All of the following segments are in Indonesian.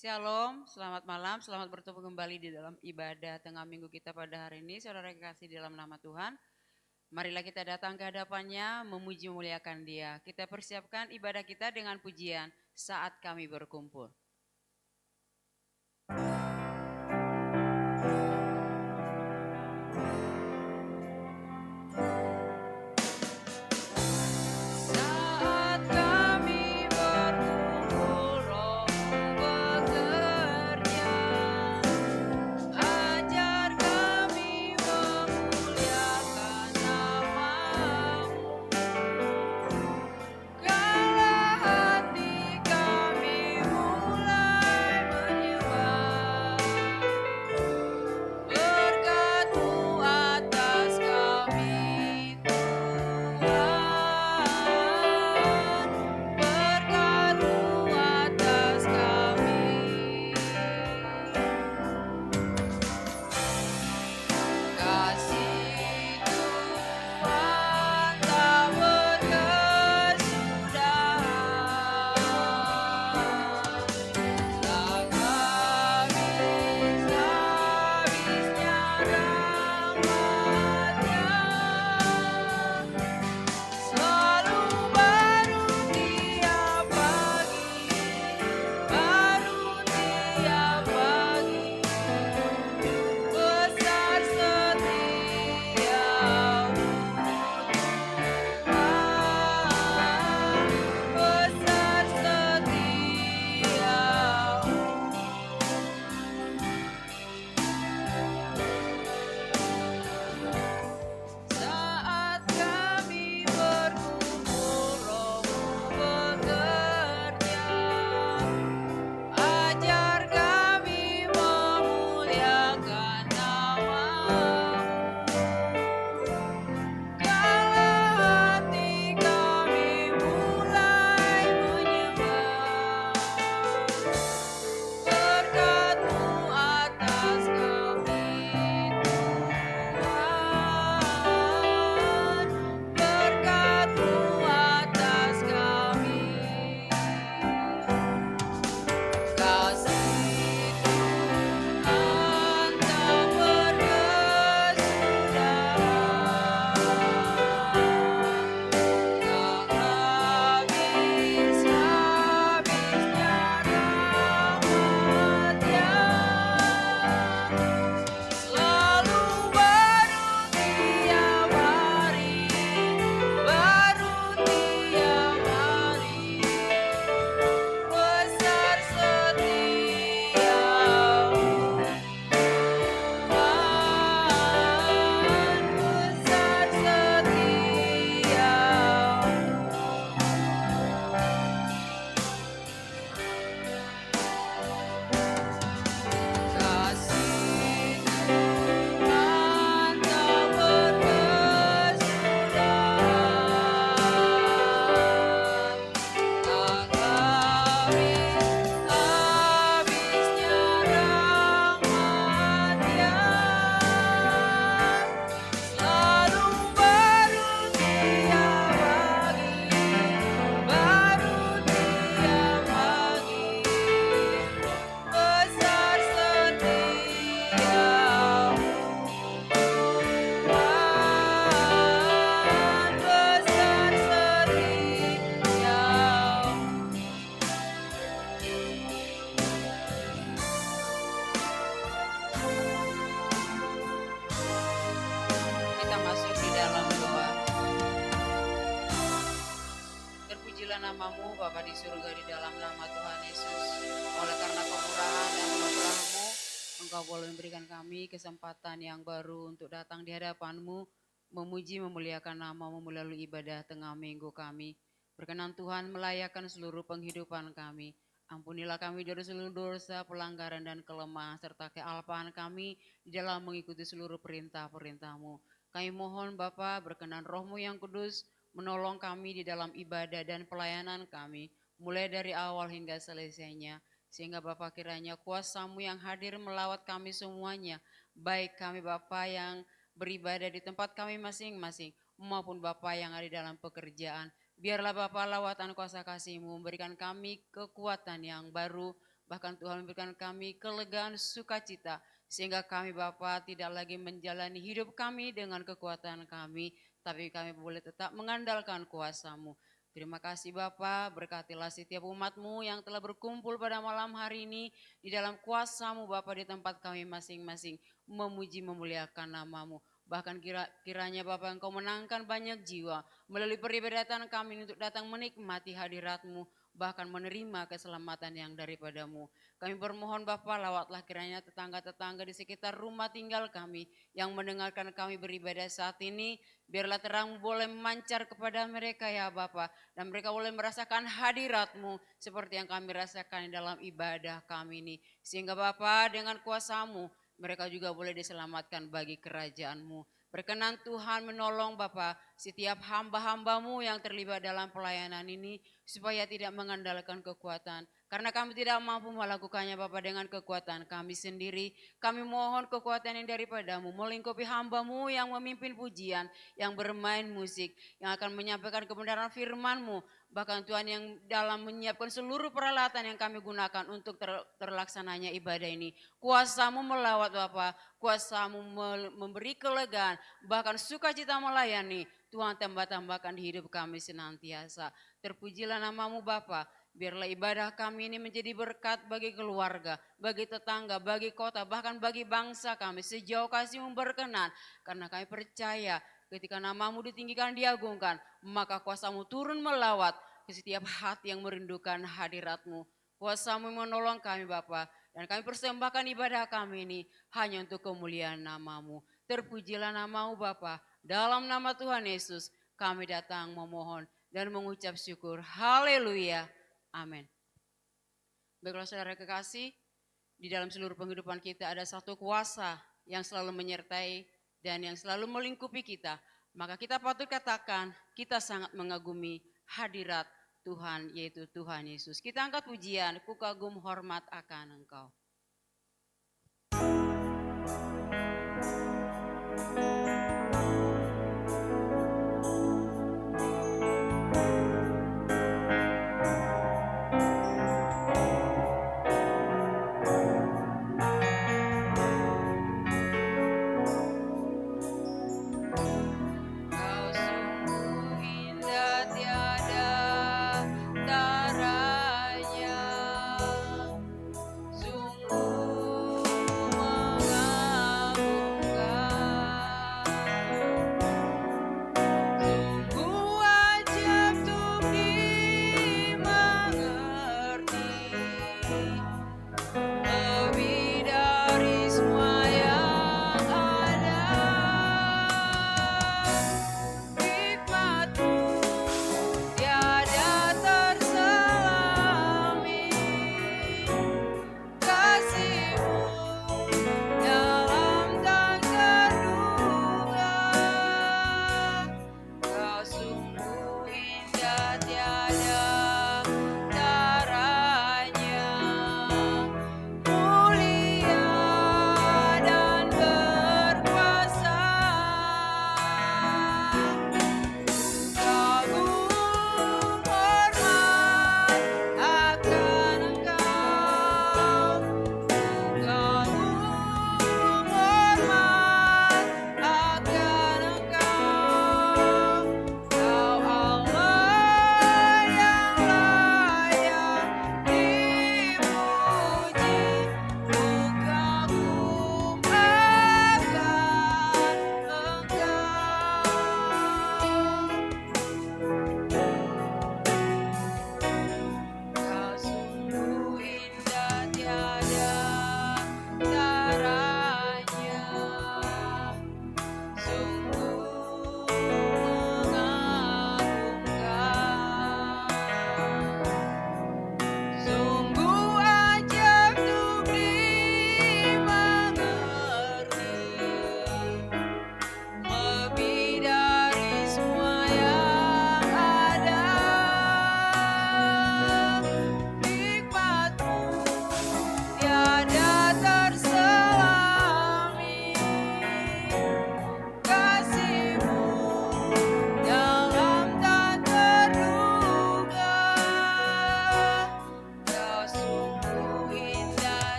Shalom, selamat malam, selamat bertemu kembali di dalam ibadah tengah minggu kita pada hari ini. Saudara yang kasih di dalam nama Tuhan, marilah kita datang ke hadapannya, memuji memuliakan Dia. Kita persiapkan ibadah kita dengan pujian saat kami berkumpul. Namamu Bapa di surga di dalam nama Tuhan Yesus. Oleh karena kemurahan dan anugerah-Mu, Engkau boleh memberikan kami kesempatan yang baru untuk datang di hadapan-Mu, memuji memuliakan nama-Mu melalui ibadah tengah minggu kami. Berkenan Tuhan melayakkan seluruh penghidupan kami. Ampunilah kami dari seluruh dosa, pelanggaran dan kelemahan serta kealpaan kami di dalam mengikuti seluruh perintah-perintah-Mu. Kami mohon Bapa berkenan Roh-Mu yang kudus menolong kami di dalam ibadah dan pelayanan kami, mulai dari awal hingga selesainya. Sehingga Bapa kiranya kuasa-Mu yang hadir melawat kami semuanya, baik kami Bapa yang beribadah di tempat kami masing-masing, maupun Bapa yang ada di dalam pekerjaan. Biarlah Bapa lawatan kuasa kasih-Mu memberikan kami kekuatan yang baru, Bahkan Tuhan memberikan kami kelegaan sukacita, sehingga kami Bapa tidak lagi menjalani hidup kami dengan kekuatan kami, tapi kami boleh tetap mengandalkan kuasa-Mu. Terima kasih Bapa, berkatilah setiap umat-Mu yang telah berkumpul pada malam hari ini di dalam kuasa-Mu Bapa di tempat kami masing-masing, memuji memuliakan nama-Mu. Bahkan kiranya Bapa Engkau menangkan banyak jiwa melalui peribadatan kami untuk datang menikmati hadirat-Mu, bahkan menerima keselamatan yang daripadamu. Kami bermohon Bapa, lawatlah kiranya tetangga-tetangga di sekitar rumah tinggal kami yang mendengarkan kami beribadah saat ini, biarlah terang boleh memancar kepada mereka ya Bapa, dan mereka boleh merasakan hadirat-Mu seperti yang kami rasakan dalam ibadah kami ini. Sehingga Bapa dengan kuasa-Mu, mereka juga boleh diselamatkan bagi kerajaan-Mu. Berkenan Tuhan menolong Bapa setiap hamba-hamba-Mu yang terlibat dalam pelayanan ini supaya tidak mengandalkan kekuatan. Karena kami tidak mampu melakukannya Bapa dengan kekuatan kami sendiri. Kami mohon kekuatan yang daripada-Mu melingkupi hamba-Mu yang memimpin pujian, yang bermain musik, yang akan menyampaikan kebenaran firman-Mu. Bahkan Tuhan yang dalam menyiapkan seluruh peralatan yang kami gunakan untuk terlaksananya ibadah ini. Kuasa-Mu melawat Bapa, kuasa-Mu memberi kelegaan, bahkan sukacita melayani. Tuhan tambah-tambahkan di hidup kami senantiasa. Terpujilah nama-Mu Bapa, biarlah ibadah kami ini menjadi berkat bagi keluarga, bagi tetangga, bagi kota, bahkan bagi bangsa kami. Sejauh kasih-Mu berkenan, karena kami percaya ketika nama-Mu ditinggikan, diagungkan, maka kuasa-Mu turun melawat ke setiap hati yang merindukan hadirat-Mu. Kuasa-Mu menolong kami Bapa, dan kami persembahkan ibadah kami ini hanya untuk kemuliaan nama-Mu. Terpujilah nama-Mu Bapa, dalam nama Tuhan Yesus kami datang memohon dan mengucap syukur. Haleluya. Amin. Baiklah saudara kekasih, di dalam seluruh penghidupan kita ada satu kuasa yang selalu menyertai dan yang selalu melingkupi kita. Maka kita patut katakan kita sangat mengagumi hadirat Tuhan, yaitu Tuhan Yesus. Kita angkat pujian, ku kagum hormat akan Engkau. Sungguh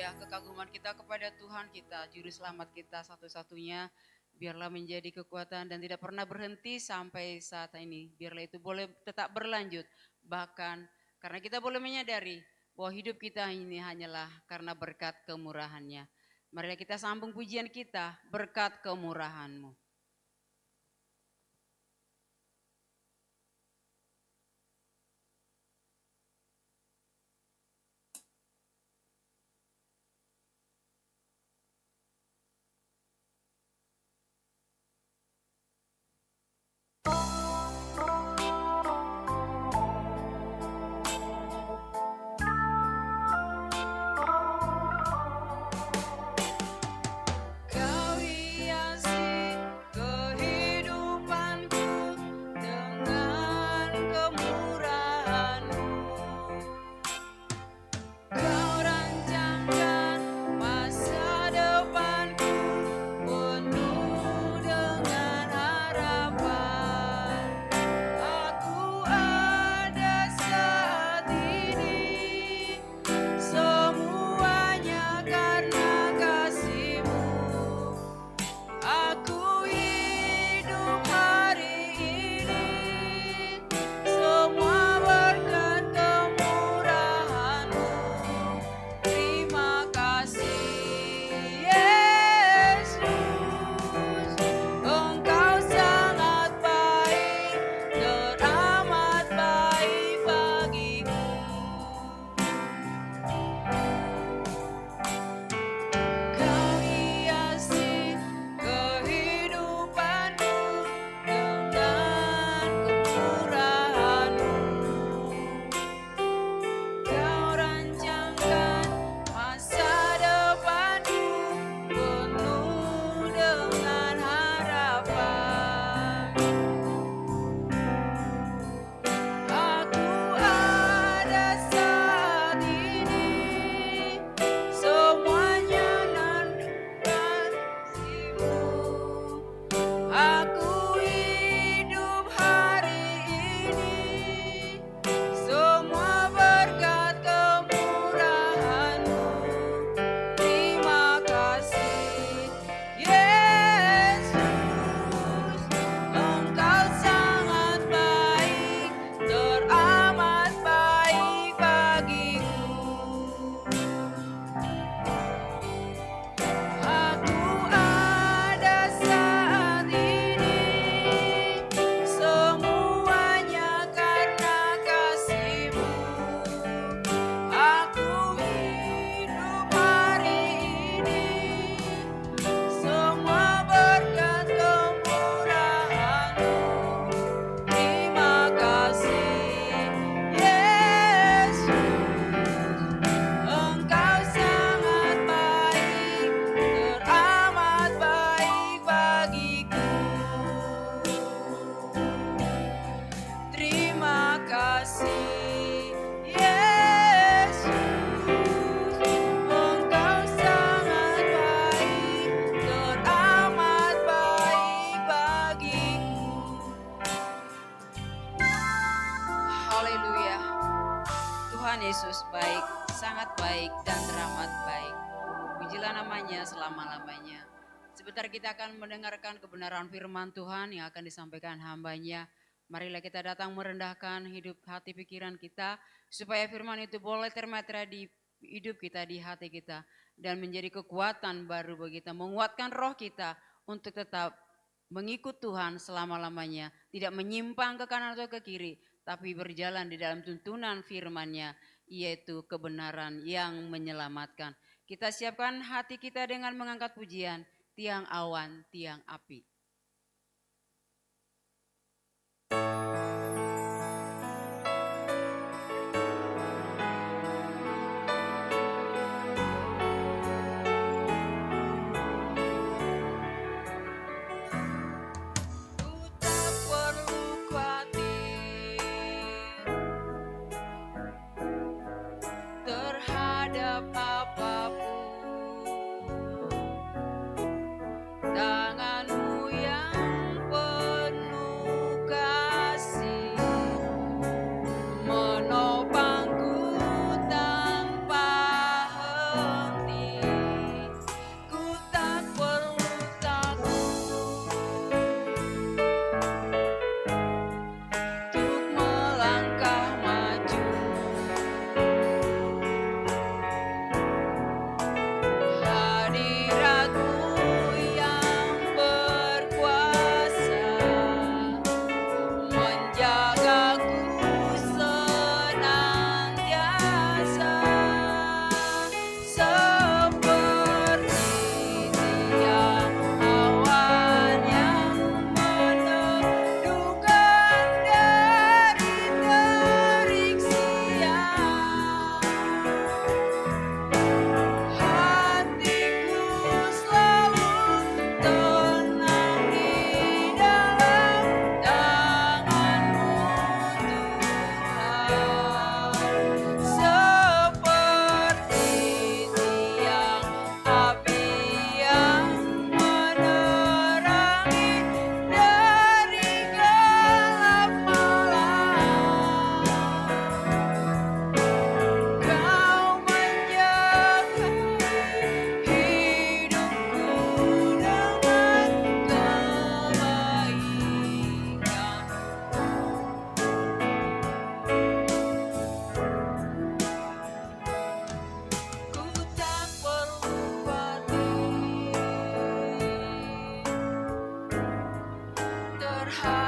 haleluya, kekaguman kita kepada Tuhan kita, Juru Selamat kita satu-satunya, biarlah menjadi kekuatan dan tidak pernah berhenti sampai saat ini. Biarlah itu boleh tetap berlanjut, bahkan karena kita boleh menyadari bahwa hidup kita ini hanyalah karena berkat kemurahan-Nya. Mari kita sambung pujian kita, berkat kemurahan-Mu. Yesus baik, sangat baik dan teramat baik. Pujilah namanya selama-lamanya. Sebentar kita akan mendengarkan kebenaran firman Tuhan yang akan disampaikan hamba-Nya. Marilah kita datang merendahkan hidup hati pikiran kita, supaya firman itu boleh termetra di hidup kita, di hati kita, dan menjadi kekuatan baru bagi kita, menguatkan roh kita untuk tetap mengikut Tuhan selama-lamanya, tidak menyimpang ke kanan atau ke kiri, tapi berjalan di dalam tuntunan firman-Nya, yaitu kebenaran yang menyelamatkan. Kita siapkan hati kita dengan mengangkat pujian, tiang awan, tiang api. Menopangku tanpa henti.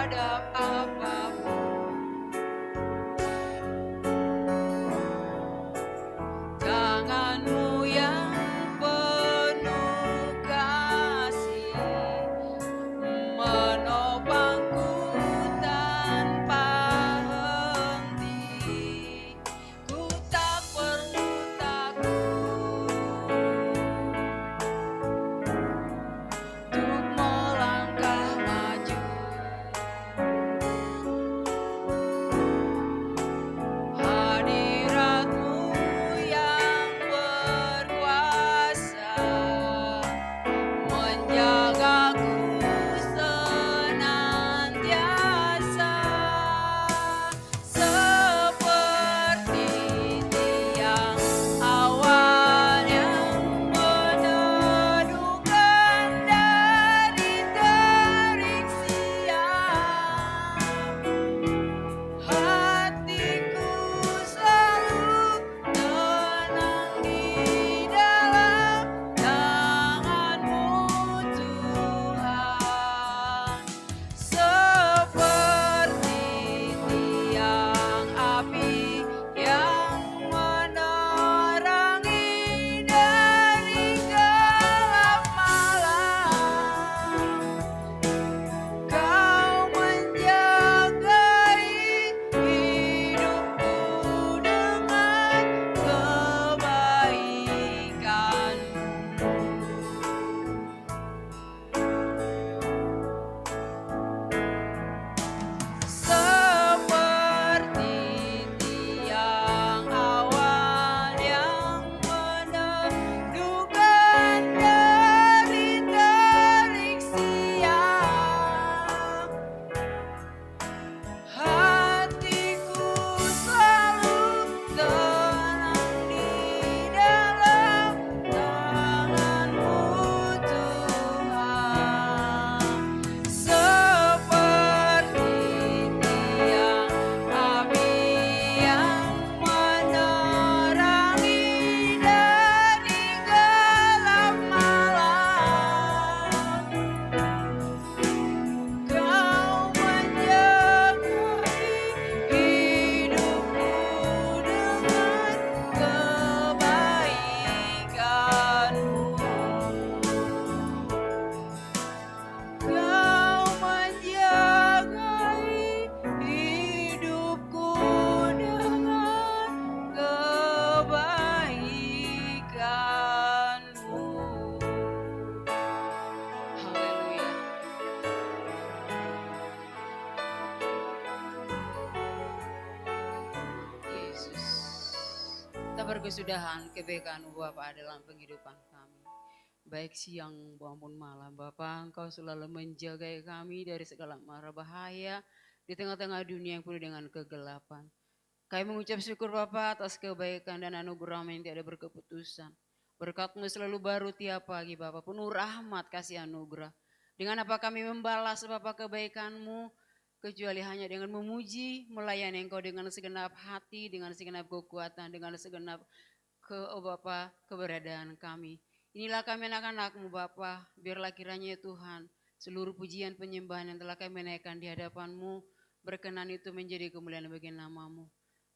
terhadap apapun. Tanganmu yang penuh kasih menopangku tanpa henti. Ku tak perlu takut untuk melangkah maju. Hadiratmu yang berkuasa menjagaku senantiasa, seperti tiang awan yang meneduhkan dari terik siang. Hatiku selalu tenang di dalam tangan-Mu Tuhan, seperti tiang api yang menerangi dari gelap malam. Kau menjagai hidupku dengan kebaikan-Mu. Seperti tiang awan yang meneduhkan dari terik siang. Hatiku selalu tenang di dalam tangan-Mu Tuhan, seperti tiang api yang menerangi dari gelap malam. Kau menjagai hidupku dengan kebaikan-Mu. Kau menjagai hidupku dengan kebaikan-Mu. Haleluya. Yesus, kita berkesudahan kebaikan-Mu Bapa dalam penghidupan kami. Baik siang maupun malam Bapa, Engkau selalu menjaga kami dari segala mara bahaya di tengah-tengah dunia yang penuh dengan kegelapan. Kami mengucap syukur Bapa atas kebaikan dan anugerah-Mu yang tiada berkeputusan. Berkat-Mu selalu baru tiap pagi Bapa, penuh rahmat kasih anugerah. Dengan apa kami membalas Bapa kebaikan-Mu, kecuali hanya dengan memuji, melayani Engkau dengan segenap hati, dengan segenap kekuatan, dengan segenap Bapa keberadaan kami. Inilah kami anak-anak-Mu Bapa, biarlah kiranya ya Tuhan, seluruh pujian penyembahan yang telah kami naikkan di hadapan-Mu, berkenan itu menjadi kemuliaan bagi nama-Mu.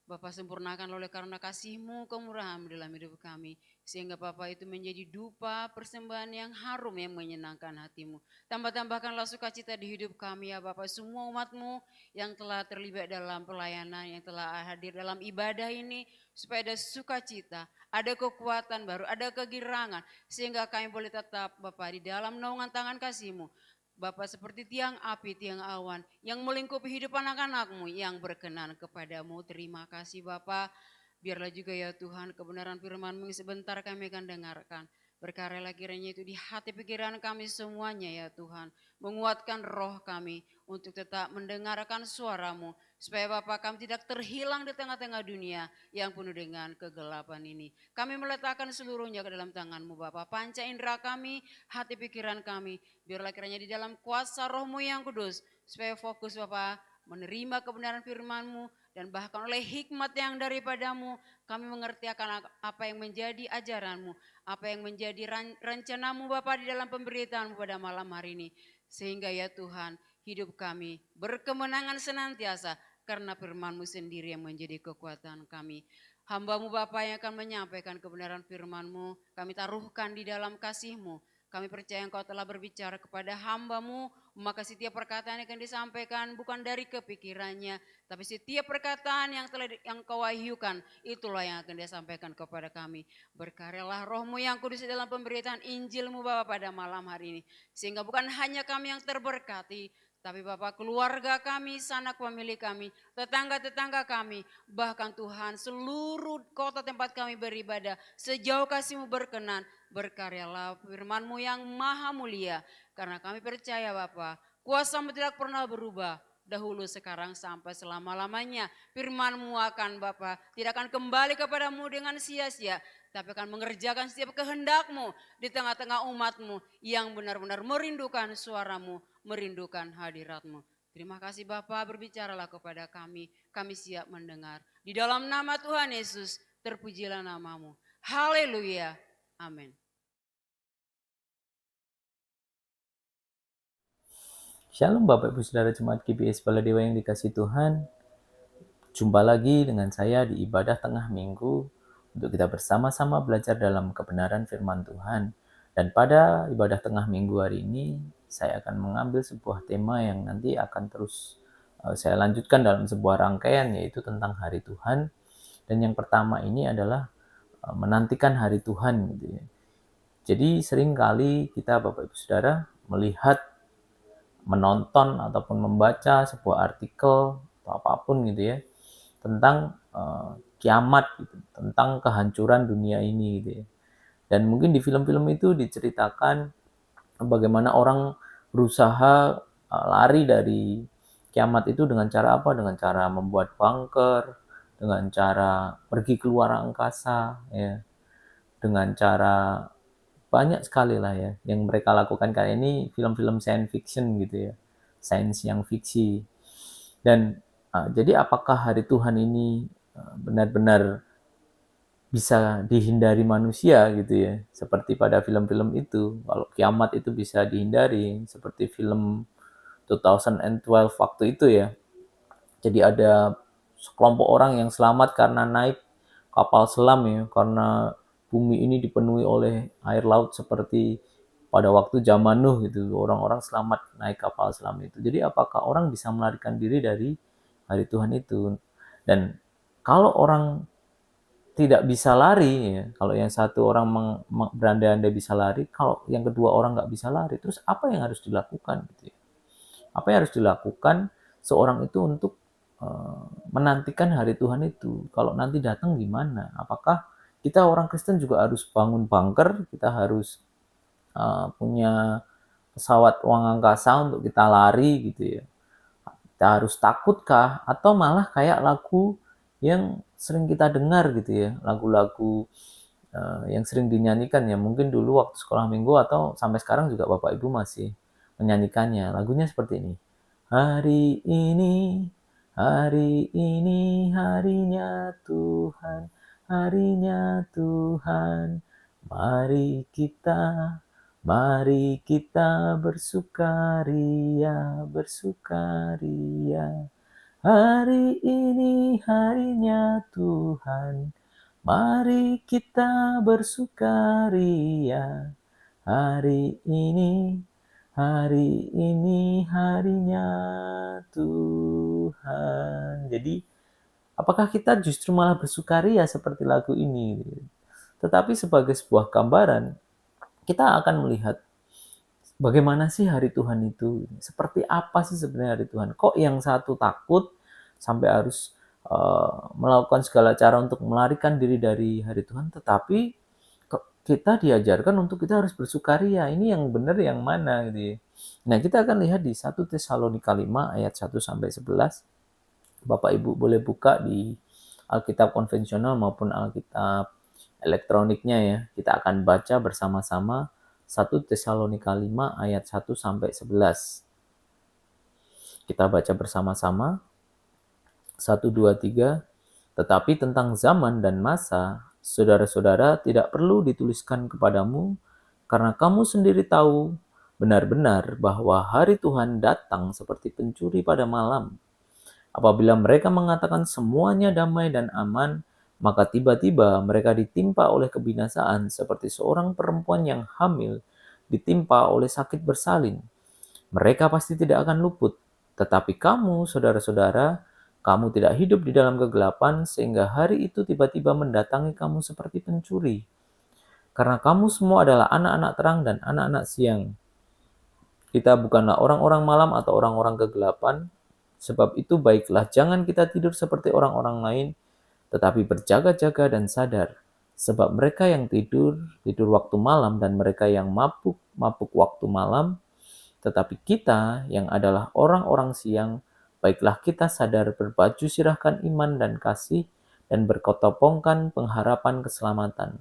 Bapa sempurnakan oleh karena kasih-Mu, kemurahan dalam hidup kami. Sehingga Bapa itu menjadi dupa persembahan yang harum yang menyenangkan hati-Mu. Tambah-tambahkanlah sukacita di hidup kami ya Bapa. Semua umat-Mu yang telah terlibat dalam pelayanan, yang telah hadir dalam ibadah ini. Supaya ada sukacita, ada kekuatan baru, ada kegirangan. Sehingga kami boleh tetap Bapa di dalam naungan tangan kasih-Mu. Bapa seperti tiang api, tiang awan yang melingkupi hidup anak-anak-Mu yang berkenan kepadamu. Terima kasih Bapa. Biarlah juga ya Tuhan kebenaran firman-Mu yang sebentar kami akan dengarkan. Berkaryalah kiranya itu di hati pikiran kami semuanya ya Tuhan. Menguatkan roh kami untuk tetap mendengarkan suara-Mu. Supaya Bapa kami tidak terhilang di tengah-tengah dunia yang penuh dengan kegelapan ini. Kami meletakkan seluruhnya ke dalam tangan-Mu Bapa. Panca indera kami, hati pikiran kami. Biarlah kiranya di dalam kuasa roh-Mu yang kudus. Supaya fokus Bapa menerima kebenaran firman-Mu. Dan bahkan oleh hikmat yang daripadamu kami mengerti akan apa yang menjadi ajaran-Mu. Apa yang menjadi rencana-Mu Bapa di dalam pemberitaan-Mu pada malam hari ini. Sehingga ya Tuhan hidup kami berkemenangan senantiasa karena firman-Mu sendiri yang menjadi kekuatan kami. Hamba-Mu Bapa yang akan menyampaikan kebenaran firman-Mu, kami taruhkan di dalam kasih-Mu. Kami percaya Engkau telah berbicara kepada hamba-Mu, maka setiap perkataan yang akan disampaikan bukan dari kepikirannya, tapi setiap perkataan yang telah Engkau wahyukan, itulah yang akan disampaikan kepada kami. Berkaryalah Roh-Mu yang kudus dalam pemberitaan Injil-Mu Bapa pada malam hari ini. Sehingga bukan hanya kami yang terberkati, tapi Bapak keluarga kami, sanak pemilik kami, tetangga-tetangga kami, bahkan Tuhan seluruh kota tempat kami beribadah, sejauh kasih-Mu berkenan, berkaryalah firman-Mu yang maha mulia. Karena kami percaya Bapak, kuasa-Mu tidak pernah berubah, dahulu sekarang sampai selama-lamanya. Firman-Mu akan Bapak, tidak akan kembali kepadamu dengan sia-sia, tapi akan mengerjakan setiap kehendak-Mu di tengah-tengah umat-Mu yang benar-benar merindukan suara-Mu, merindukan hadirat-Mu. Terima kasih Bapa, berbicaralah kepada kami siap mendengar. Di dalam nama Tuhan Yesus, terpujilah nama-Mu. Haleluya, amin. Shalom Bapak Ibu Saudara Jemaat GBS Baladewa yang dikasihi Tuhan. Jumpa lagi dengan saya di ibadah tengah minggu untuk kita bersama-sama belajar dalam kebenaran firman Tuhan. Dan pada ibadah tengah minggu hari ini, saya akan mengambil sebuah tema yang nanti akan terus saya lanjutkan dalam sebuah rangkaian, yaitu tentang hari Tuhan. Dan yang pertama ini adalah menantikan hari Tuhan. Gitu ya. Jadi seringkali kita Bapak Ibu Saudara melihat, menonton ataupun membaca sebuah artikel atau apapun gitu ya tentang kiamat gitu, tentang kehancuran dunia ini gitu ya. Dan mungkin di film-film itu diceritakan bagaimana orang berusaha lari dari kiamat itu dengan cara apa? Dengan cara membuat bunker, dengan cara pergi keluar angkasa ya. Dengan cara banyak sekali lah ya yang mereka lakukan kali ini, film-film science fiction gitu ya, sains yang fiksi. Dan jadi apakah hari Tuhan ini benar-benar bisa dihindari manusia gitu ya, seperti pada film-film itu? Kalau kiamat itu bisa dihindari seperti film 2012 waktu itu ya, jadi ada sekelompok orang yang selamat karena naik kapal selam ya, karena bumi ini dipenuhi oleh air laut seperti pada waktu zaman Nuh gitu. Orang-orang selamat naik kapal selam itu. Jadi apakah orang bisa melarikan diri dari hari Tuhan itu? Dan kalau orang tidak bisa lari ya, kalau yang satu orang berandai-andai bisa lari, kalau yang kedua orang nggak bisa lari, terus apa yang harus dilakukan gitu ya? Apa yang harus dilakukan seorang itu untuk menantikan hari Tuhan itu? Kalau nanti datang gimana? Apakah kita orang Kristen juga harus bangun bunker? Kita harus punya pesawat ruang angkasa untuk kita lari gitu ya? Kita harus takutkah? Atau malah kayak lagu yang sering kita dengar gitu ya, lagu-lagu yang sering dinyanyikan ya, mungkin dulu waktu sekolah minggu atau sampai sekarang juga Bapak Ibu masih menyanyikannya. Lagunya seperti ini. Hari ini harinya Tuhan, harinya Tuhan. Mari kita bersukaria, bersukaria. Hari ini harinya Tuhan, mari kita bersukaria. Hari ini harinya Tuhan. Jadi, apakah kita justru malah bersukaria seperti lagu ini? Tetapi sebagai sebuah gambaran, kita akan melihat bagaimana sih hari Tuhan itu? Seperti apa sih sebenarnya hari Tuhan? Kok yang satu takut sampai harus melakukan segala cara untuk melarikan diri dari hari Tuhan, tetapi kita diajarkan untuk kita harus bersukaria. Ini yang benar yang mana gitu ya. Nah, kita akan lihat di 1 Tesalonika 5 ayat 1 sampai 11. Bapak Ibu boleh buka di Alkitab konvensional maupun Alkitab elektroniknya ya. Kita akan baca bersama-sama 1 Tesalonika 5 ayat 1 sampai 11. Kita baca bersama-sama. 1, 2, 3. Tetapi tentang zaman dan masa, saudara-saudara tidak perlu dituliskan kepadamu, karena kamu sendiri tahu benar-benar bahwa hari Tuhan datang seperti pencuri pada malam. Apabila mereka mengatakan semuanya damai dan aman, maka tiba-tiba mereka ditimpa oleh kebinasaan seperti seorang perempuan yang hamil ditimpa oleh sakit bersalin. Mereka pasti tidak akan luput. Tetapi kamu, saudara-saudara, kamu tidak hidup di dalam kegelapan sehingga hari itu tiba-tiba mendatangi kamu seperti pencuri. Karena kamu semua adalah anak-anak terang dan anak-anak siang. Kita bukanlah orang-orang malam atau orang-orang kegelapan. Sebab itu baiklah jangan kita tidur seperti orang-orang lain, tetapi berjaga-jaga dan sadar. Sebab mereka yang tidur, tidur waktu malam, dan mereka yang mabuk, mabuk waktu malam. Tetapi kita yang adalah orang-orang siang, baiklah kita sadar berbaju sirahkan iman dan kasih, dan berkotopongkan pengharapan keselamatan.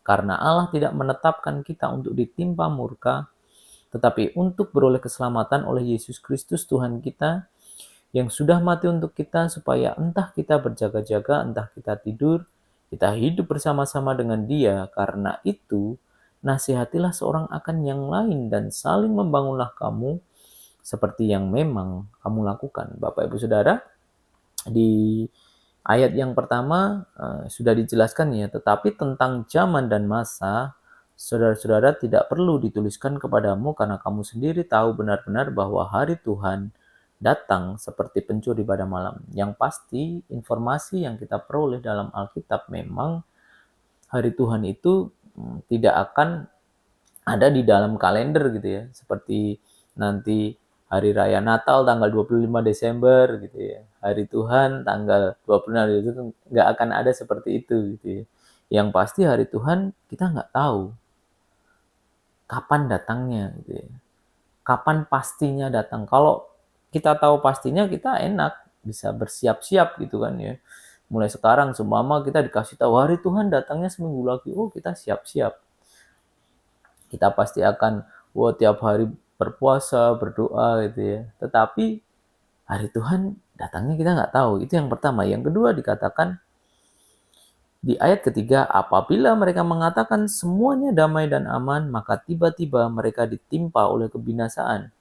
Karena Allah tidak menetapkan kita untuk ditimpa murka, tetapi untuk beroleh keselamatan oleh Yesus Kristus Tuhan kita, yang sudah mati untuk kita, supaya entah kita berjaga-jaga, entah kita tidur, kita hidup bersama-sama dengan Dia. Karena itu, nasihatilah seorang akan yang lain dan saling membangunlah kamu seperti yang memang kamu lakukan. Bapak Ibu Saudara, di ayat yang pertama sudah dijelaskan ya, tetapi tentang zaman dan masa, saudara-saudara tidak perlu dituliskan kepadamu karena kamu sendiri tahu benar-benar bahwa hari Tuhan datang seperti pencuri pada malam. Yang pasti informasi yang kita peroleh dalam Alkitab memang hari Tuhan itu tidak akan ada di dalam kalender gitu ya. Seperti nanti hari raya Natal tanggal 25 Desember gitu ya. Hari Tuhan tanggal 26 itu nggak akan ada seperti itu gitu ya. Yang pasti hari Tuhan kita nggak tahu kapan datangnya gitu ya. Kapan pastinya datang. Kalau kita tahu pastinya kita enak bisa bersiap-siap gitu kan ya. Mulai sekarang seumpama kita dikasih tahu hari Tuhan datangnya seminggu lagi, oh kita siap-siap. Kita pasti akan tiap hari berpuasa, berdoa gitu ya. Tetapi hari Tuhan datangnya kita nggak tahu. Itu yang pertama. Yang kedua dikatakan di ayat ketiga, apabila mereka mengatakan semuanya damai dan aman, maka tiba-tiba mereka ditimpa oleh kebinasaan.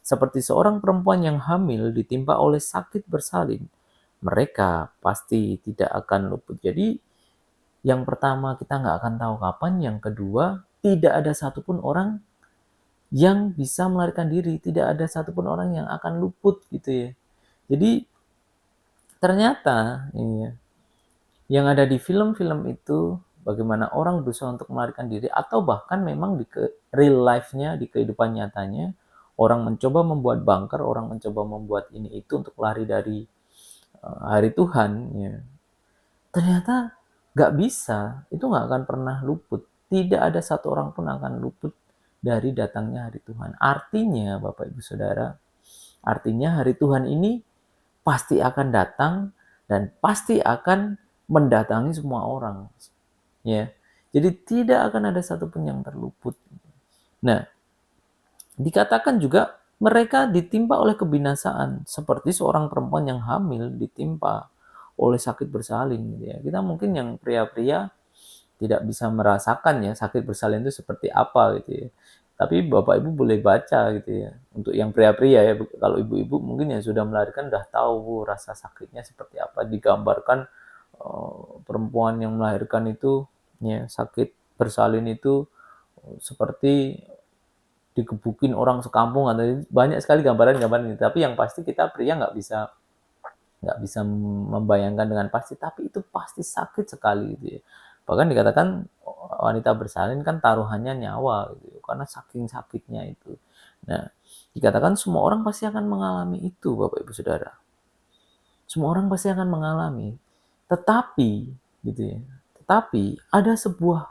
Seperti seorang perempuan yang hamil ditimpa oleh sakit bersalin. Mereka pasti tidak akan luput. Jadi yang pertama kita nggak akan tahu kapan. Yang kedua, tidak ada satupun orang yang bisa melarikan diri. Tidak ada satupun orang yang akan luput gitu ya. Jadi ternyata ya, yang ada di film-film itu bagaimana orang berusaha untuk melarikan diri atau bahkan memang di real life-nya, di kehidupan nyatanya, orang mencoba membuat bunker, orang mencoba membuat ini itu untuk lari dari hari Tuhan. Ya. Ternyata nggak bisa, itu nggak akan pernah luput. Tidak ada satu orang pun akan luput dari datangnya hari Tuhan. Artinya, Bapak Ibu Saudara, artinya hari Tuhan ini pasti akan datang dan pasti akan mendatangi semua orang. Ya. Jadi tidak akan ada satupun yang terluput. Nah, dikatakan juga mereka ditimpa oleh kebinasaan seperti seorang perempuan yang hamil ditimpa oleh sakit bersalin gitu ya. Kita mungkin yang pria-pria tidak bisa merasakan ya sakit bersalin itu seperti apa gitu ya. Tapi Bapak Ibu boleh baca gitu ya. Untuk yang pria-pria ya, kalau ibu-ibu mungkin yang sudah melahirkan udah tahu rasa sakitnya seperti apa. Digambarkan perempuan yang melahirkan itu ya sakit bersalin itu seperti digebukin orang sekampung atau banyak sekali gambaran-gambaran itu. Tapi yang pasti kita pria nggak bisa membayangkan dengan pasti, tapi itu pasti sakit sekali gitu ya. Bahkan dikatakan wanita bersalin kan taruhannya nyawa gitu ya, karena saking sakitnya itu. Nah, dikatakan semua orang pasti akan mengalami itu, Bapak Ibu Saudara. Semua orang pasti akan mengalami. Tetapi gitu ya. Tetapi ada sebuah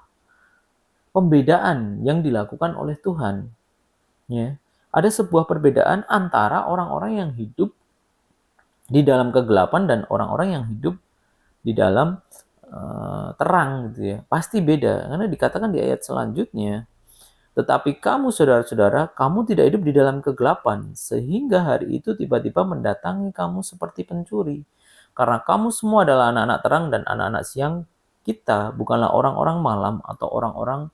pembedaan yang dilakukan oleh Tuhan. Ya. Ada sebuah perbedaan antara orang-orang yang hidup di dalam kegelapan dan orang-orang yang hidup di dalam terang gitu ya. Pasti beda karena dikatakan di ayat selanjutnya, tetapi kamu saudara-saudara, kamu tidak hidup di dalam kegelapan sehingga hari itu tiba-tiba mendatangi kamu seperti pencuri. Karena kamu semua adalah anak-anak terang dan anak-anak siang. Kita bukanlah orang-orang malam atau orang-orang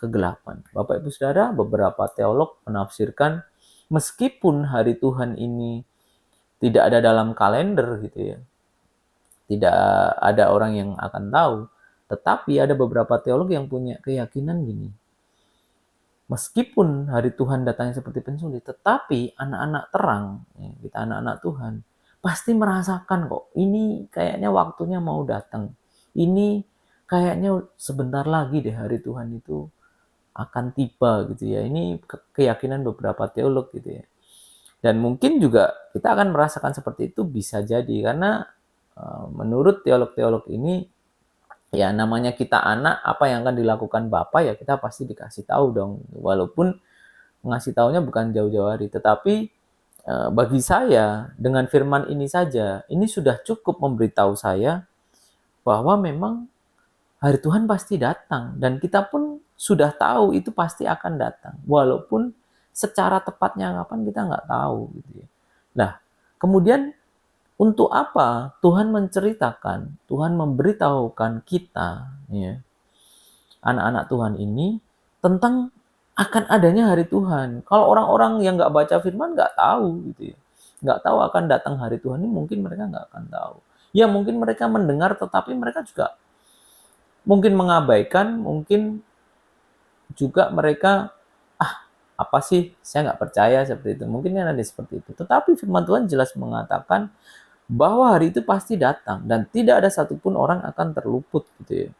kegelapan. Bapak Ibu Saudara, beberapa teolog menafsirkan meskipun hari Tuhan ini tidak ada dalam kalender gitu ya, tidak ada orang yang akan tahu, tetapi ada beberapa teolog yang punya keyakinan gini, meskipun hari Tuhan datangnya seperti penculik, tetapi anak-anak terang, ya, kita anak-anak Tuhan, pasti merasakan kok, ini kayaknya waktunya mau datang. Ini kayaknya sebentar lagi deh hari Tuhan itu akan tiba gitu ya. Ini keyakinan beberapa teolog gitu ya. Dan mungkin juga kita akan merasakan seperti itu bisa jadi karena menurut teolog-teolog ini ya namanya kita anak, apa yang akan dilakukan Bapak ya kita pasti dikasih tahu dong. Walaupun ngasih taunya bukan jauh-jauh hari, tetapi bagi saya dengan firman ini saja, ini sudah cukup memberitahu saya bahwa memang hari Tuhan pasti datang dan kita pun sudah tahu itu pasti akan datang. Walaupun secara tepatnya kapan kita nggak tahu gitu ya. Nah, kemudian untuk apa Tuhan menceritakan, Tuhan memberitahukan kita ya, anak-anak Tuhan ini tentang akan adanya hari Tuhan. Kalau orang-orang yang nggak baca firman nggak tahu gitu ya. Nggak tahu akan datang hari Tuhan ini, mungkin mereka nggak akan tahu. Ya mungkin mereka mendengar tetapi mereka juga mungkin mengabaikan, mungkin juga mereka, apa sih, saya nggak percaya seperti itu. Mungkin kan ada seperti itu. Tetapi firman Tuhan jelas mengatakan bahwa hari itu pasti datang dan tidak ada satupun orang akan terluput gitu ya.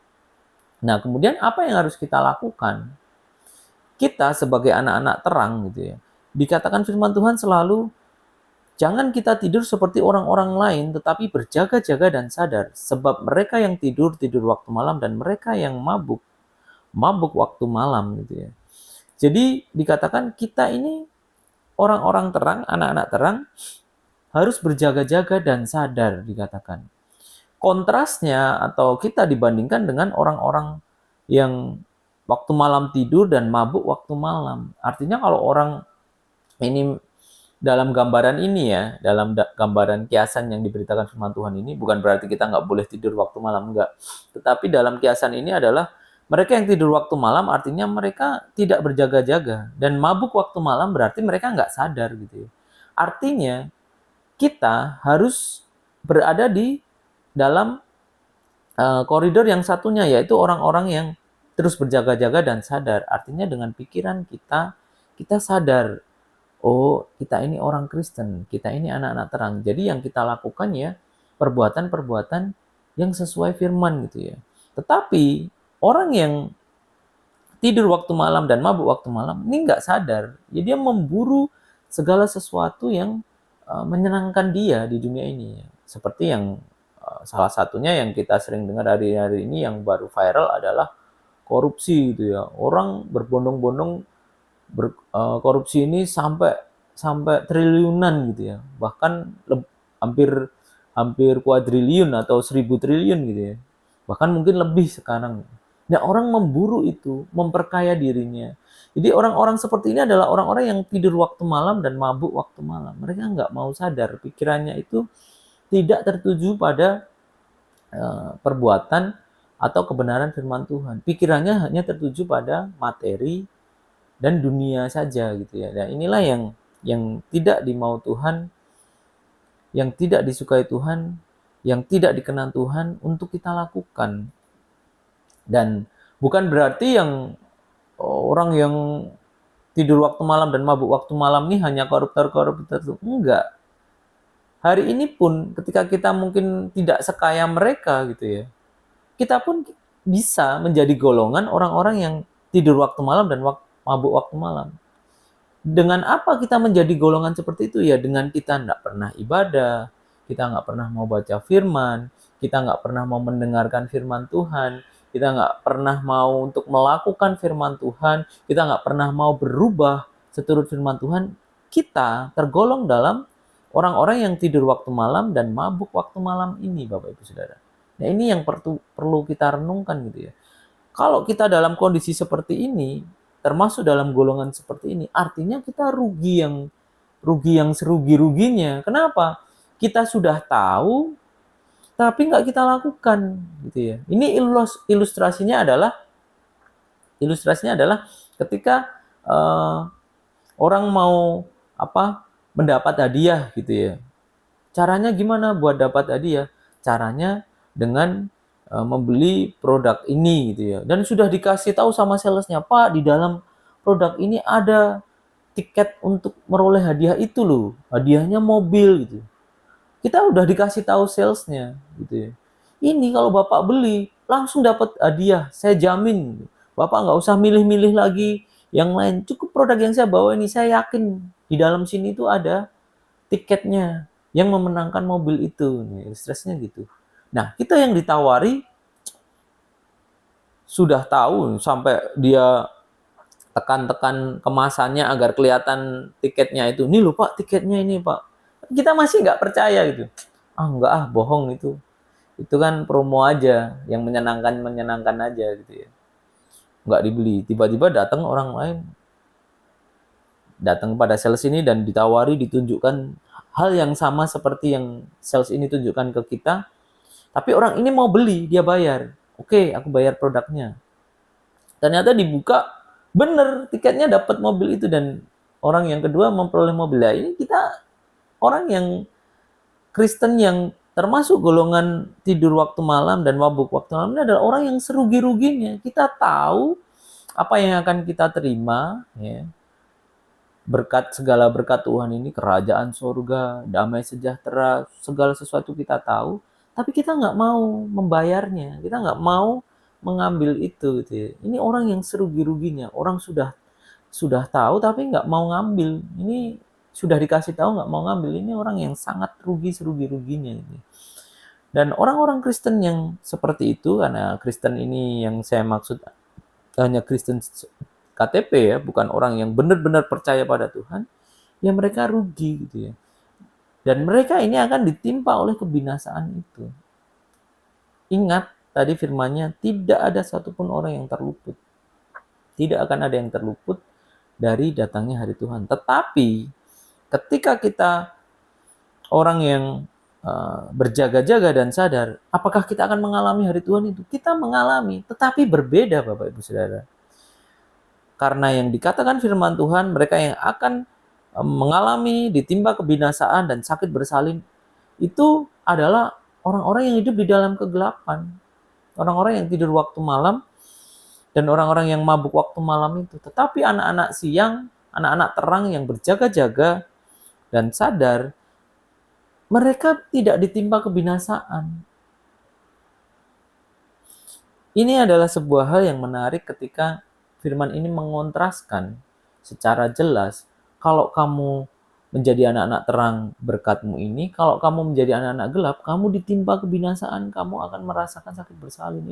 Nah kemudian apa yang harus kita lakukan? Kita sebagai anak-anak terang gitu ya. Dikatakan firman Tuhan selalu, jangan kita tidur seperti orang-orang lain, tetapi berjaga-jaga dan sadar. Sebab mereka yang tidur, tidur waktu malam, dan mereka yang mabuk, mabuk waktu malam gitu ya. Jadi dikatakan kita ini orang-orang terang, anak-anak terang, harus berjaga-jaga dan sadar dikatakan. Kontrasnya atau kita dibandingkan dengan orang-orang yang waktu malam tidur dan mabuk waktu malam. Artinya kalau orang ini dalam gambaran ini ya, dalam gambaran kiasan yang diberitakan firman Tuhan ini, bukan berarti kita nggak boleh tidur waktu malam, enggak. Tetapi dalam kiasan ini adalah mereka yang tidur waktu malam artinya mereka tidak berjaga-jaga. Dan mabuk waktu malam berarti mereka nggak sadar gitu ya. Artinya kita harus berada di dalam koridor yang satunya, yaitu orang-orang yang terus berjaga-jaga dan sadar. Artinya dengan pikiran kita, kita sadar, oh kita ini orang Kristen, kita ini anak-anak terang. Jadi yang kita lakukan ya perbuatan-perbuatan yang sesuai firman gitu ya. Tetapi orang yang tidur waktu malam dan mabuk waktu malam ini nggak sadar. Jadi dia memburu segala sesuatu yang menyenangkan dia di dunia ini. Seperti yang salah satunya yang kita sering dengar hari-hari ini yang baru viral adalah korupsi gitu ya. Orang berbondong-bondong korupsi ini sampai triliunan gitu ya. Bahkan hampir hampir kuadriliun atau 1.000 triliun gitu ya. Bahkan mungkin lebih sekarang. Nah, orang memburu itu, memperkaya dirinya. Jadi orang-orang seperti ini adalah orang-orang yang tidur waktu malam dan mabuk waktu malam. Mereka nggak mau sadar, pikirannya itu tidak tertuju pada perbuatan atau kebenaran firman Tuhan. Pikirannya hanya tertuju pada materi dan dunia saja gitu ya. Dan inilah yang tidak dimau Tuhan, yang tidak disukai Tuhan, yang tidak dikenan Tuhan untuk kita lakukan. Dan bukan berarti yang orang yang tidur waktu malam dan mabuk waktu malam ini hanya koruptor-koruptor. Enggak. Hari ini pun ketika kita mungkin tidak sekaya mereka gitu ya, kita pun bisa menjadi golongan orang-orang yang tidur waktu malam dan mabuk waktu malam. Dengan apa kita menjadi golongan seperti itu ya? Dengan kita nggak pernah ibadah, kita nggak pernah mau baca firman, kita nggak pernah mau mendengarkan firman Tuhan, kita nggak pernah mau untuk melakukan firman Tuhan, kita nggak pernah mau berubah seturut firman Tuhan, kita tergolong dalam orang-orang yang tidur waktu malam dan mabuk waktu malam ini, Bapak Ibu Saudara. Nah ini yang perlu kita renungkan gitu ya. Kalau kita dalam kondisi seperti ini, termasuk dalam golongan seperti ini, artinya kita rugi yang serugi-ruginya. Kenapa? Kita sudah tahu, tapi nggak kita lakukan, gitu ya. Ini ilustrasinya adalah Ilustrasinya adalah ketika orang mau mendapat hadiah gitu ya. Caranya gimana buat dapat hadiah? Caranya dengan membeli produk ini gitu ya. Dan sudah dikasih tahu sama salesnya, Pak, di dalam produk ini ada tiket untuk meroleh hadiah itu loh. Hadiahnya mobil gitu. Kita udah dikasih tahu salesnya gitu ya. Ini kalau Bapak beli langsung dapat hadiah, saya jamin. Bapak nggak usah milih-milih lagi yang lain. Cukup produk yang saya bawa ini, saya yakin di dalam sini itu ada tiketnya yang memenangkan mobil itu. Ilustrasinya gitu. Nah, kita yang ditawari sudah tahu sampai dia tekan-tekan kemasannya agar kelihatan tiketnya itu. Nih loh Pak, tiketnya ini Pak. Kita masih nggak percaya gitu. Enggak bohong itu. Itu kan promo aja, yang menyenangkan aja gitu ya. Nggak dibeli. Tiba-tiba datang orang lain, datang pada sales ini dan ditawari, ditunjukkan hal yang sama seperti yang sales ini tunjukkan ke kita. Tapi orang ini mau beli, dia bayar. Oke, aku bayar produknya. Ternyata dibuka, bener tiketnya dapat mobil itu dan orang yang kedua memperoleh mobil. Nah, ini kita orang yang Kristen yang termasuk golongan tidur waktu malam dan mabuk waktu malam ini adalah orang yang serugi-ruginya. Kita tahu apa yang akan kita terima, ya. Segala berkat Tuhan ini, kerajaan surga, damai sejahtera, segala sesuatu kita tahu, tapi kita nggak mau membayarnya, kita nggak mau mengambil itu. Gitu ya. Ini orang yang serugi-ruginya, orang sudah tahu tapi nggak mau ngambil. Ini sudah dikasih tahu nggak mau ngambil. Ini orang yang sangat rugi serugi-ruginya. Gitu. Dan orang-orang Kristen yang seperti itu, karena Kristen ini yang saya maksud hanya Kristen KTP ya, bukan orang yang benar-benar percaya pada Tuhan, ya mereka rugi gitu ya. Dan mereka ini akan ditimpa oleh kebinasaan itu. Ingat tadi firman-Nya, tidak ada satupun orang yang terluput. Tidak akan ada yang terluput dari datangnya hari Tuhan. Tetapi ketika kita orang yang berjaga-jaga dan sadar, apakah kita akan mengalami hari Tuhan itu? Kita mengalami, tetapi berbeda Bapak Ibu Saudara. Karena yang dikatakan firman Tuhan, mereka yang akan mengalami ditimpa kebinasaan dan sakit bersalin, itu adalah orang-orang yang hidup di dalam kegelapan. Orang-orang yang tidur waktu malam, dan orang-orang yang mabuk waktu malam itu. Tetapi anak-anak siang, anak-anak terang yang berjaga-jaga dan sadar, mereka tidak ditimpa kebinasaan. Ini adalah sebuah hal yang menarik ketika firman ini mengontraskan secara jelas, kalau kamu menjadi anak-anak terang berkat-Mu ini, kalau kamu menjadi anak-anak gelap, kamu ditimpa kebinasaan, kamu akan merasakan sakit bersalin.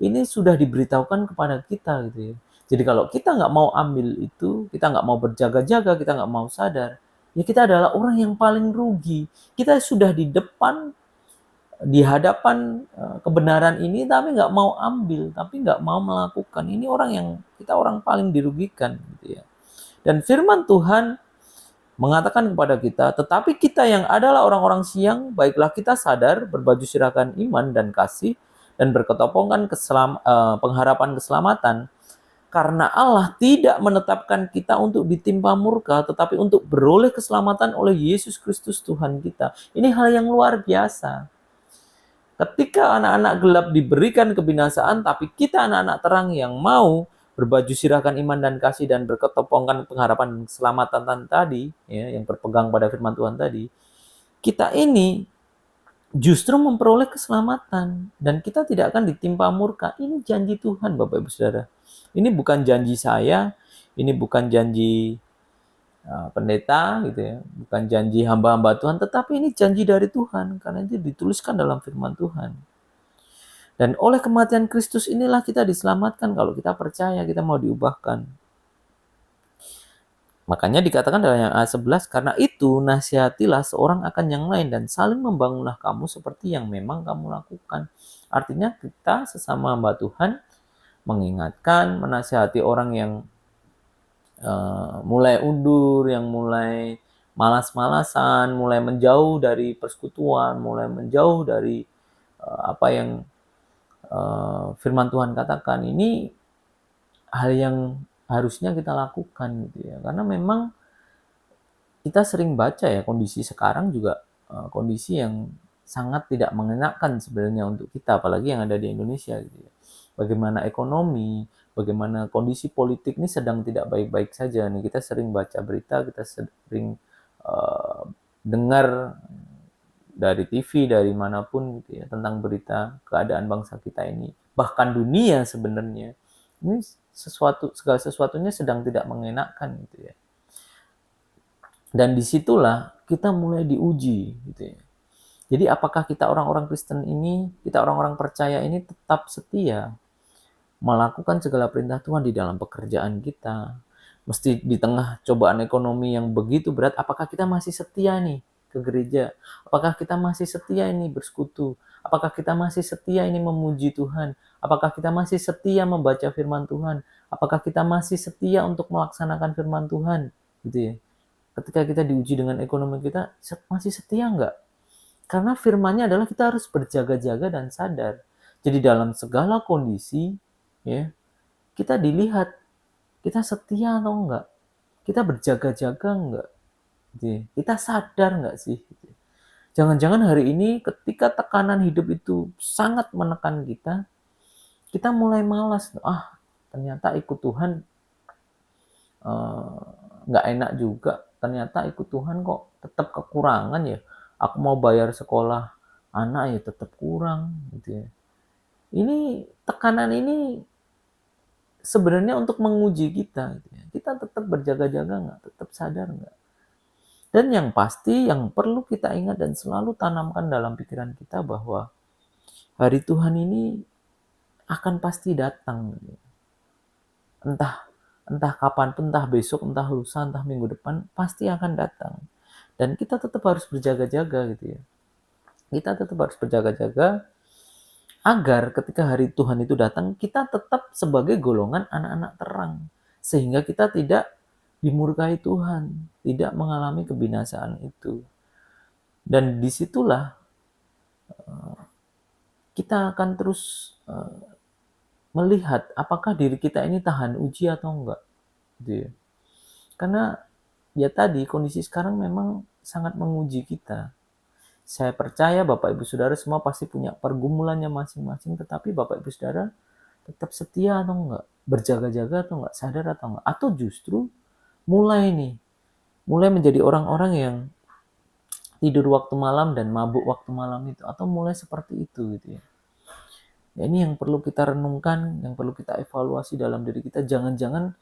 Ini sudah diberitahukan kepada kita gitu ya. Jadi kalau kita nggak mau ambil itu, kita nggak mau berjaga-jaga, kita nggak mau sadar, ya kita adalah orang yang paling rugi. Kita sudah di hadapan kebenaran ini, tapi nggak mau ambil, tapi nggak mau melakukan. Ini kita orang paling dirugikan gitu ya. Dan firman Tuhan mengatakan kepada kita, tetapi kita yang adalah orang-orang siang, baiklah kita sadar, berbaju sirahkan iman dan kasih, dan berketopongkan pengharapan keselamatan, karena Allah tidak menetapkan kita untuk ditimpa murka, tetapi untuk beroleh keselamatan oleh Yesus Kristus Tuhan kita. Ini hal yang luar biasa. Ketika anak-anak gelap diberikan kebinasaan, tapi kita anak-anak terang yang mau berbaju sirahkan iman dan kasih dan berketopongkan pengharapan keselamatan tadi, ya, yang berpegang pada firman Tuhan tadi, kita ini justru memperoleh keselamatan dan kita tidak akan ditimpa murka. Ini janji Tuhan Bapak Ibu Saudara. Ini bukan janji saya, ini bukan janji pendeta gitu ya, bukan janji hamba-hamba Tuhan, tetapi ini janji dari Tuhan karena itu dituliskan dalam firman Tuhan. Dan oleh kematian Kristus inilah kita diselamatkan kalau kita percaya, kita mau diubahkan. Makanya dikatakan dalam ayat 11, karena itu nasihatilah seorang akan yang lain dan saling membangunlah kamu seperti yang memang kamu lakukan. Artinya kita sesama hamba Tuhan mengingatkan, menasihati orang yang mulai undur, yang mulai malas-malasan, mulai menjauh dari persekutuan, mulai menjauh dari apa yang firman Tuhan katakan. Ini hal yang harusnya kita lakukan gitu ya. Karena memang kita sering baca ya kondisi sekarang juga kondisi yang sangat tidak mengenakan sebenarnya untuk kita, apalagi yang ada di Indonesia gitu ya. Bagaimana ekonomi, bagaimana kondisi politik ini sedang tidak baik-baik saja nih. Kita sering baca berita, kita sering uh, dengar dari TV, dari manapun gitu ya, tentang berita keadaan bangsa kita ini. Bahkan dunia sebenarnya. Ini segala sesuatunya sedang tidak mengenakan gitu ya. Dan disitulah kita mulai diuji gitu ya. Jadi apakah kita orang-orang Kristen ini, kita orang-orang percaya ini tetap setia melakukan segala perintah Tuhan di dalam pekerjaan kita. Mesti di tengah cobaan ekonomi yang begitu berat, apakah kita masih setia nih ke gereja? Apakah kita masih setia ini bersekutu? Apakah kita masih setia ini memuji Tuhan? Apakah kita masih setia membaca firman Tuhan? Apakah kita masih setia untuk melaksanakan firman Tuhan? Gitu ya. Ketika kita diuji dengan ekonomi kita, masih setia nggak? Karena firmannya adalah kita harus berjaga-jaga dan sadar. Jadi dalam segala kondisi, ya kita dilihat, kita setia atau enggak? Kita berjaga-jaga enggak? Gitu ya. Kita sadar enggak sih? Gitu ya. Jangan-jangan hari ini ketika tekanan hidup itu sangat menekan kita, kita mulai malas. Ternyata ikut Tuhan nggak enak juga. Ternyata ikut Tuhan kok tetap kekurangan ya. Aku mau bayar sekolah anak ya tetap kurang gitu ya. Ini tekanan ini sebenarnya untuk menguji kita gitu ya. Kita tetap berjaga-jaga nggak? Tetap sadar nggak? Dan yang pasti yang perlu kita ingat dan selalu tanamkan dalam pikiran kita bahwa hari Tuhan ini akan pasti datang. Gitu. Entah kapan pun, entah besok, entah lusa, entah minggu depan, pasti akan datang. Dan kita tetap harus berjaga-jaga gitu ya. Kita tetap harus berjaga-jaga agar ketika hari Tuhan itu datang, kita tetap sebagai golongan anak-anak terang. Sehingga kita tidak dimurkai Tuhan, tidak mengalami kebinasaan itu. Dan disitulah kita akan terus melihat apakah diri kita ini tahan uji atau enggak. Gitu ya. Karena ya tadi kondisi sekarang memang sangat menguji kita. Saya percaya Bapak Ibu Saudara semua pasti punya pergumulannya masing-masing, tetapi Bapak Ibu Saudara tetap setia atau enggak? Berjaga-jaga atau enggak? Sadar atau enggak? Atau justru mulai menjadi orang-orang yang tidur waktu malam dan mabuk waktu malam itu, atau mulai seperti itu gitu ya. Ya ini yang perlu kita renungkan, yang perlu kita evaluasi dalam diri kita. Jangan-jangan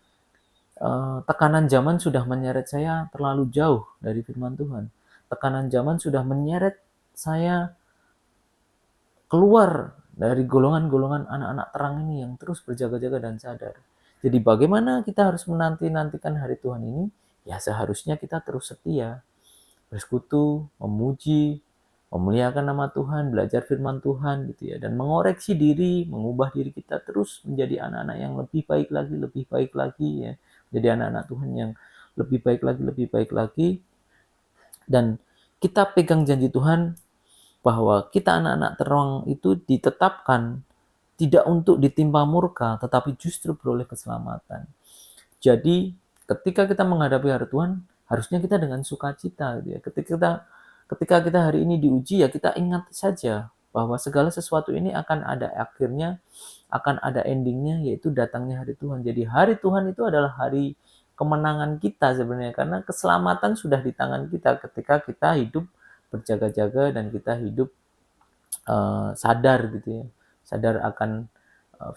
tekanan zaman sudah menyeret saya terlalu jauh dari firman Tuhan. Tekanan zaman sudah menyeret saya keluar dari golongan-golongan anak-anak terang ini yang terus berjaga-jaga dan sadar. Jadi bagaimana kita harus menanti-nantikan hari Tuhan ini? Ya seharusnya kita terus setia, bersekutu, memuji, memuliakan nama Tuhan, belajar firman Tuhan gitu ya, dan mengoreksi diri, mengubah diri kita terus menjadi anak-anak yang lebih baik lagi ya, jadi anak-anak Tuhan yang lebih baik lagi, dan kita pegang janji Tuhan bahwa kita anak-anak terang itu ditetapkan tidak untuk ditimpa murka, tetapi justru beroleh keselamatan. Jadi ketika kita menghadapi hari Tuhan, harusnya kita dengan sukacita gitu ya. Ketika kita hari ini diuji ya kita ingat saja bahwa segala sesuatu ini akan ada akhirnya, akan ada endingnya, yaitu datangnya hari Tuhan. Jadi hari Tuhan itu adalah hari kemenangan kita sebenarnya, karena keselamatan sudah di tangan kita ketika kita hidup berjaga-jaga dan kita hidup sadar gitu ya, sadar akan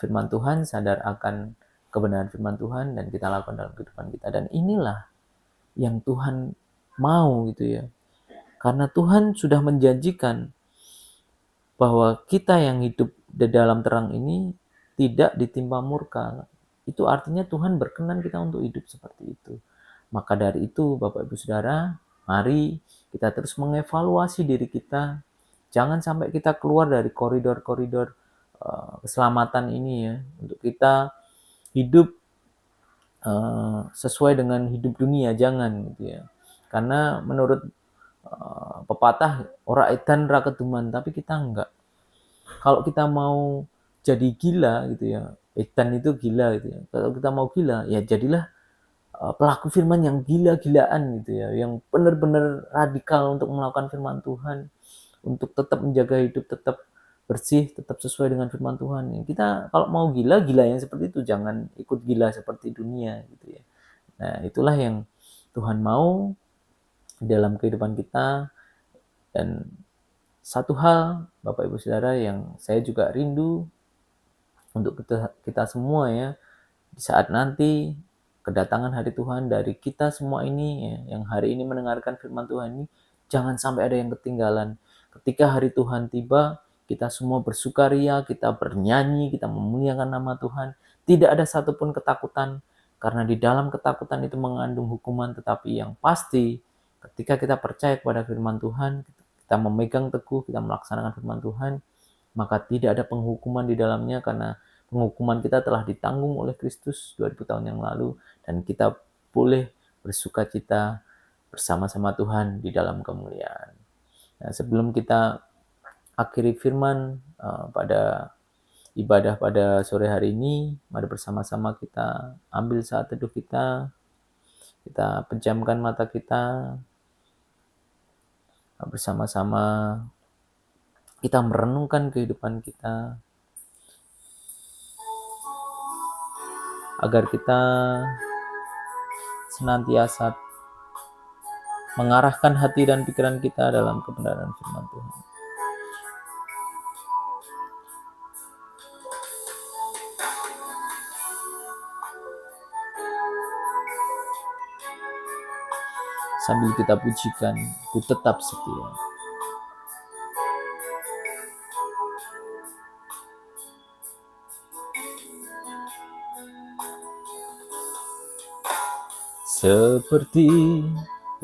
firman Tuhan, sadar akan kebenaran firman Tuhan, dan kita lakukan dalam kehidupan kita. Dan inilah yang Tuhan mau gitu ya, karena Tuhan sudah menjanjikan bahwa kita yang hidup di dalam terang ini tidak ditimpa murka. Itu artinya Tuhan berkenan kita untuk hidup seperti itu. Maka dari itu Bapak Ibu Saudara, mari kita terus mengevaluasi diri kita. Jangan sampai kita keluar dari koridor-koridor keselamatan ini ya, untuk kita hidup sesuai dengan hidup dunia, jangan gitu ya. Karena menurut pepatah, ora edan ra keduman, tapi kita enggak. Kalau kita mau jadi gila gitu ya. Ethan itu gila gitu ya. Kalau kita mau gila, ya jadilah pelaku firman yang gila-gilaan gitu ya, yang benar-benar radikal untuk melakukan firman Tuhan, untuk tetap menjaga hidup tetap bersih, tetap sesuai dengan firman Tuhan. Kita kalau mau gila, gila yang seperti itu, jangan ikut gila seperti dunia gitu ya. Nah, itulah yang Tuhan mau dalam kehidupan kita. Dan satu hal, Bapak Ibu Saudara, yang saya juga rindu untuk kita semua ya, di saat nanti kedatangan hari Tuhan dari kita semua ini ya, yang hari ini mendengarkan firman Tuhan ini, jangan sampai ada yang ketinggalan. Ketika hari Tuhan tiba, kita semua bersukaria, kita bernyanyi, kita memuliakan nama Tuhan. Tidak ada satupun ketakutan, karena di dalam ketakutan itu mengandung hukuman. Tetapi yang pasti, ketika kita percaya kepada firman Tuhan, kita memegang teguh, kita melaksanakan firman Tuhan, maka tidak ada penghukuman di dalamnya, karena penghukuman kita telah ditanggung oleh Kristus 2000 tahun yang lalu, dan kita boleh bersuka cita bersama-sama Tuhan di dalam kemuliaan. Nah, sebelum kita akhiri firman pada ibadah pada sore hari ini, mari bersama-sama kita ambil saat teduh kita pejamkan mata kita, bersama-sama kita merenungkan kehidupan kita, agar kita senantiasa mengarahkan hati dan pikiran kita dalam kebenaran firman Tuhan. Sambil kita pujikan, ku tetap setia. Seperti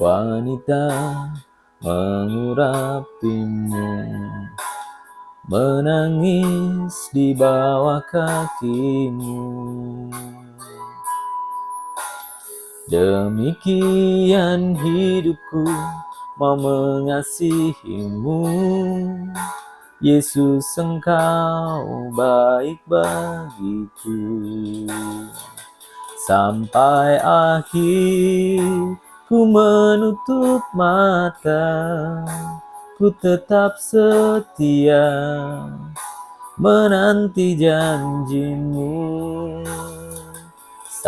wanita mengurapimu, menangis di bawah kakimu. Demikian hidupku mau mengasihimu, Yesus Engkau baik bagiku. Sampai akhir ku menutup mata, ku tetap setia menanti janjimu.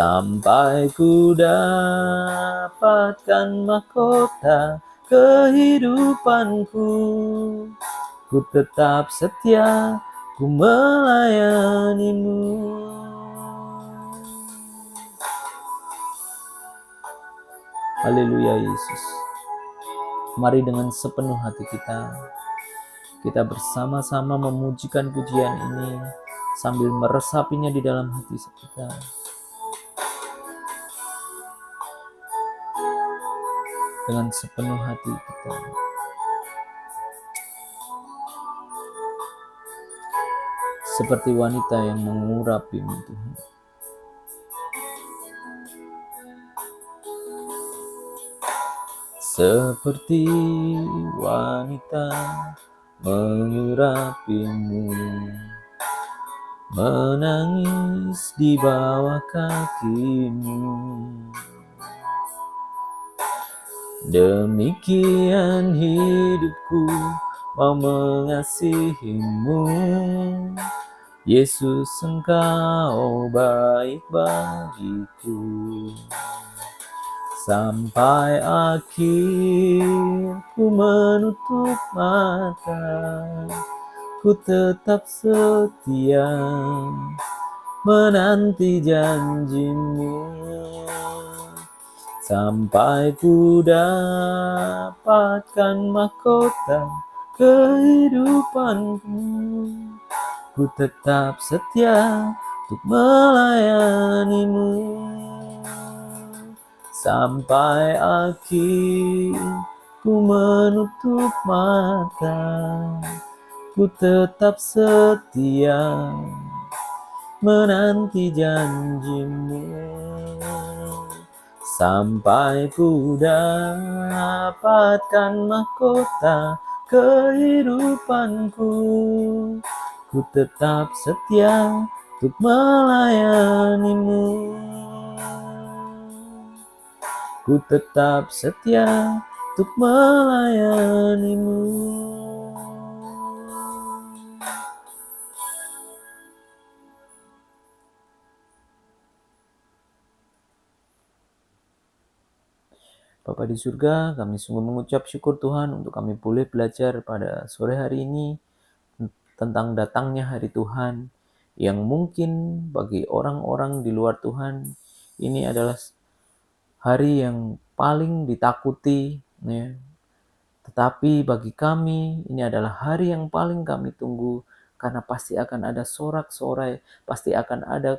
Sampai ku dapatkan mahkota kehidupanku, ku tetap setia, ku melayanimu. Haleluya Yesus. Mari dengan sepenuh hati kita bersama-sama memujikan pujian ini sambil meresapinya di dalam hati kita. Dengan sepenuh hati kita. Seperti wanita yang mengurapimu Tuhan. Seperti wanita mengurapimu, menangis di bawah kakimu. Demikian hidupku mau mengasihimu, Yesus Engkau baik bagiku. Sampai akhir ku menutup mata, ku tetap setia menanti janjimu. Sampai ku dapatkan mahkota kehidupanku, ku tetap setia untuk melayanimu. Sampai akhir ku menutup mata, ku tetap setia menanti janjimu. Sampai ku dapatkan mahkota kehidupanku, ku tetap setia untuk melayanimu. Ku tetap setia untuk melayanimu. Bapa di surga, kami sungguh mengucap syukur Tuhan untuk kami boleh belajar pada sore hari ini tentang datangnya hari Tuhan yang mungkin bagi orang-orang di luar Tuhan ini adalah hari yang paling ditakuti, ya. Tetapi bagi kami ini adalah hari yang paling kami tunggu karena pasti akan ada sorak-sorai, pasti akan ada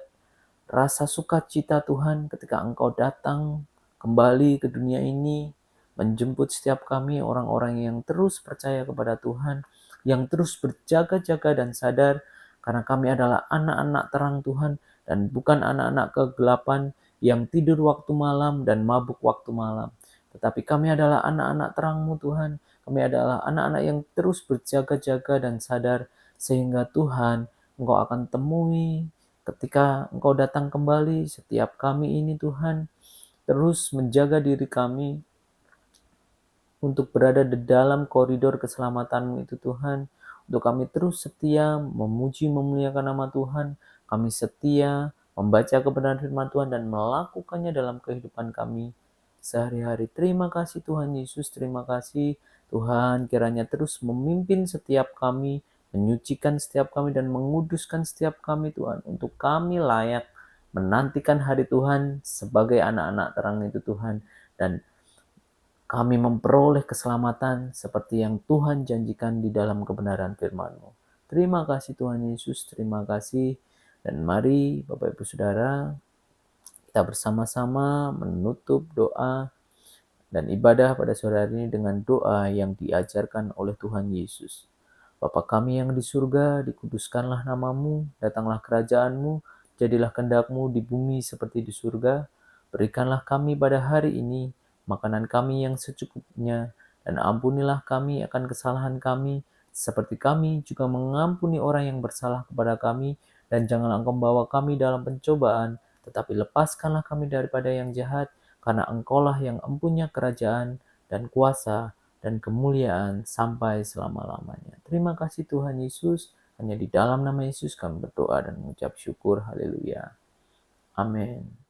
rasa sukacita Tuhan ketika Engkau datang kembali ke dunia ini, menjemput setiap kami orang-orang yang terus percaya kepada Tuhan, yang terus berjaga-jaga dan sadar karena kami adalah anak-anak terang Tuhan dan bukan anak-anak kegelapan yang tidur waktu malam dan mabuk waktu malam. Tetapi kami adalah anak-anak terang-Mu Tuhan, kami adalah anak-anak yang terus berjaga-jaga dan sadar sehingga Tuhan Engkau akan temui ketika Engkau datang kembali, setiap kami ini Tuhan, terus menjaga diri kami untuk berada di dalam koridor keselamatan-Mu itu Tuhan. Untuk kami terus setia memuji memuliakan nama Tuhan. Kami setia membaca kebenaran firman Tuhan dan melakukannya dalam kehidupan kami sehari-hari. Terima kasih Tuhan Yesus, terima kasih Tuhan kiranya terus memimpin setiap kami, menyucikan setiap kami dan menguduskan setiap kami Tuhan. Untuk kami layak menantikan hari Tuhan sebagai anak-anak terang itu Tuhan. Dan kami memperoleh keselamatan seperti yang Tuhan janjikan di dalam kebenaran firman-Mu. Terima kasih Tuhan Yesus, terima kasih. Dan mari Bapak Ibu Saudara, kita bersama-sama menutup doa dan ibadah pada sore hari ini dengan doa yang diajarkan oleh Tuhan Yesus. Bapa kami yang di surga, dikuduskanlah namamu, datanglah kerajaan-Mu, jadilah kehendak-Mu di bumi seperti di surga. Berikanlah kami pada hari ini makanan kami yang secukupnya, dan ampunilah kami akan kesalahan kami, seperti kami juga mengampuni orang yang bersalah kepada kami, dan janganlah Engkau membawa kami dalam pencobaan, tetapi lepaskanlah kami daripada yang jahat, karena Engkaulah yang empunya kerajaan dan kuasa dan kemuliaan sampai selama-lamanya. Terima kasih Tuhan Yesus, hanya di dalam nama Yesus kami berdoa dan mengucap syukur. Haleluya. Amin.